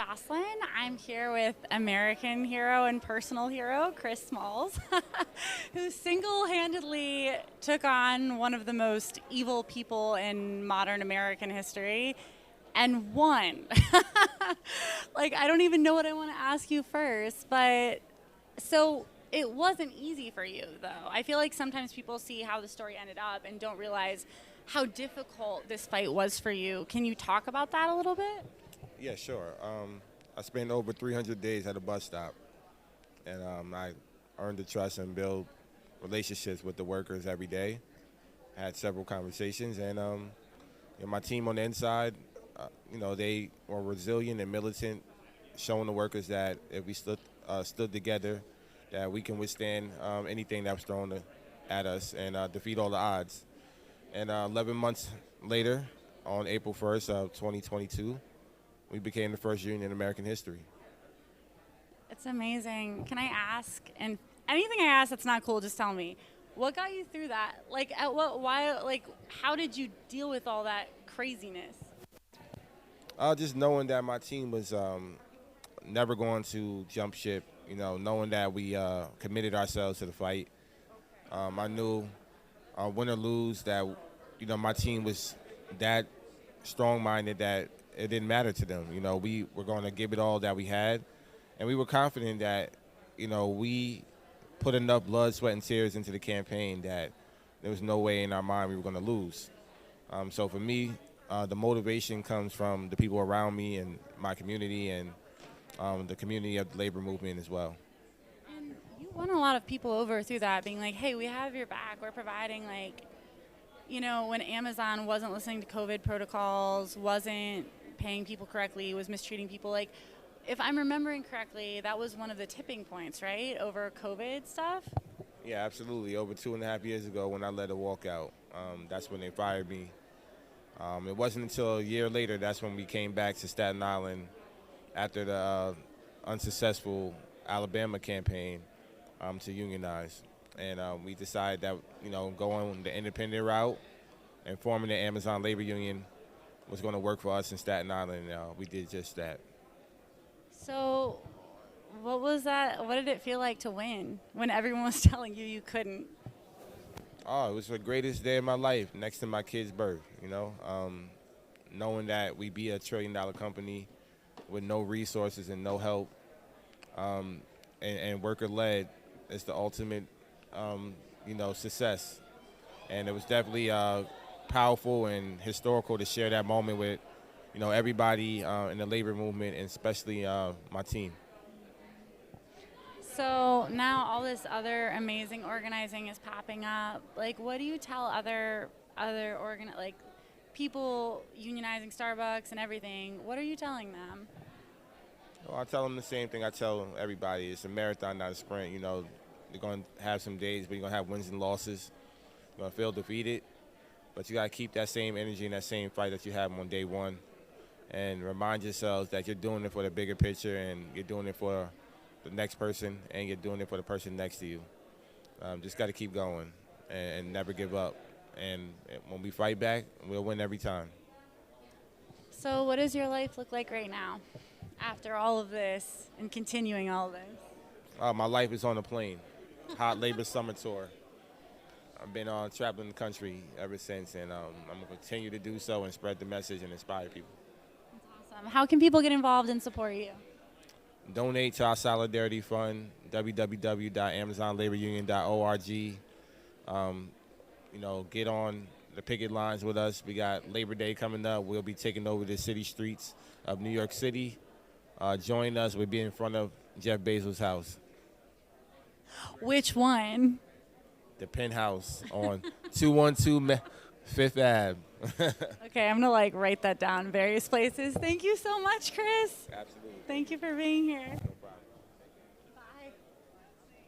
Jocelyn. I'm here with American hero and personal hero, Chris Smalls, who single-handedly took on one of the most evil people in modern American history and won. I don't even know what I want to ask you first, but so it wasn't easy for you, though. I feel like sometimes people see how the story ended up and don't realize how difficult this fight was for you. Can you talk about that a little bit? Yeah, sure. I spent over 300 days at a bus stop, and I earned the trust and built relationships with the workers every day. Had several conversations, and my team on the inside, they were resilient and militant, showing the workers that if we stood together, that we can withstand anything that was thrown at us and defeat all the odds. And 11 months later, on April 1st of 2022, we became the first union in American history. It's amazing. Can I ask, and anything I ask that's not cool, just tell me, what got you through that? How did you deal with all that craziness? Just knowing that my team was never going to jump ship, knowing that we committed ourselves to the fight. I knew, win or lose, that, my team was that strong-minded that it didn't matter to them. We were going to give it all that we had, and we were confident that, we put enough blood, sweat, and tears into the campaign that there was no way in our mind we were going to lose. So for me, the motivation comes from the people around me and my community and the community of the labor movement as well. And you won a lot of people over through that, being like, hey, we have your back. We're providing, when Amazon wasn't listening to COVID protocols, wasn't paying people correctly, was mistreating people. If I'm remembering correctly, that was one of the tipping points, right, over COVID stuff? Yeah, absolutely. Over 2.5 years ago when I led a walkout, that's when they fired me. It wasn't until a year later that's when we came back to Staten Island after the unsuccessful Alabama campaign to unionize. And we decided that, going the independent route and forming the Amazon labor union was going to work for us in Staten Island. We did just that. So what was that? What did it feel like to win when everyone was telling you couldn't? Oh, it was the greatest day of my life, next to my kid's birth, knowing that we be a $1 trillion company with no resources and no help, and worker-led is the ultimate, success. And it was definitely powerful and historical to share that moment with, everybody in the labor movement, and especially my team. So now all this other amazing organizing is popping up. What do you tell other people unionizing Starbucks and everything? What are you telling them? Well, I tell them the same thing I tell everybody. It's a marathon, not a sprint. You're going to have some days, but you're going to have wins and losses. You're going to feel defeated, but you got to keep that same energy and that same fight that you have on day one, and remind yourselves that you're doing it for the bigger picture, and you're doing it for the next person, and you're doing it for the person next to you. Just got to keep going and never give up. And when we fight back, we'll win every time. So what does your life look like right now after all of this and continuing all of this? My life is on a plane. Hot labor summer tour. I've been traveling the country ever since, and I'm going to continue to do so and spread the message and inspire people. That's awesome. How can people get involved and support you? Donate to our Solidarity Fund, www.amazonlaborunion.org. Get on the picket lines with us. We got Labor Day coming up. We'll be taking over the city streets of New York City. Join us. We'll be in front of Jeff Bezos' house. Which one? The penthouse on 212 Fifth Ave. Okay, I'm going to write that down in various places. Thank you so much, Chris. Absolutely. Thank you for being here.